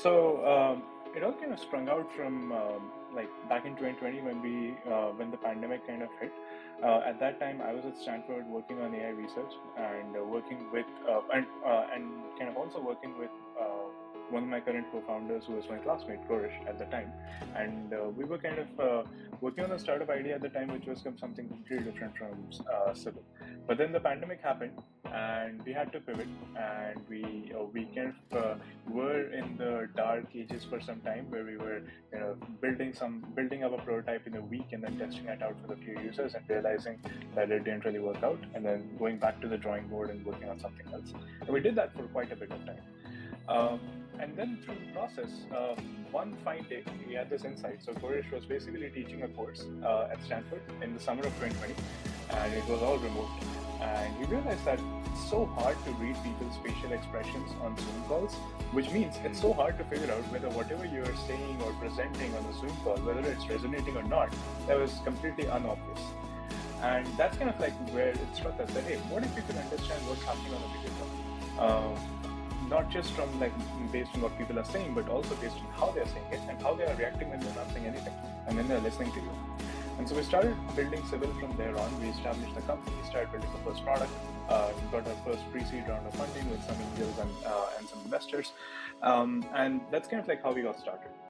It all kind of sprung out from like back in 2020 when the pandemic kind of hit. At that time, I was at Stanford working on AI research and working with and kind of also working with one of my current co-founders, who was my classmate, Korish, at the time, and we were kind of working on a startup idea at the time, which was something completely different from Sybill. But then the pandemic happened, and we had to pivot, and we kind of were in the dark ages for some time, where we were building up a prototype in a week and then testing it out for a few users and realizing that it didn't really work out, and then going back to the drawing board and working on something else. And we did that for quite a bit of time. And then through the process, one fine day, we had this insight. So Koresh was basically teaching a course at Stanford in the summer of 2020, and it was all remote. And we realized that it's so hard to read people's facial expressions on Zoom calls, which means it's so hard to figure out whether whatever you're saying or presenting on the Zoom call, whether it's resonating or not, that was completely unobvious. And that's kind of like where it struck us that, hey, what if we could understand what's happening on a video call? Not just from like based on what people are saying, but also based on how they're saying it and how they are reacting when they're not saying anything and when they're listening to you. And so we started building Sybill from there on. We established the company, started building the first product, got our first pre-seed round of funding with some angels and some investors. And that's kind of like how we got started.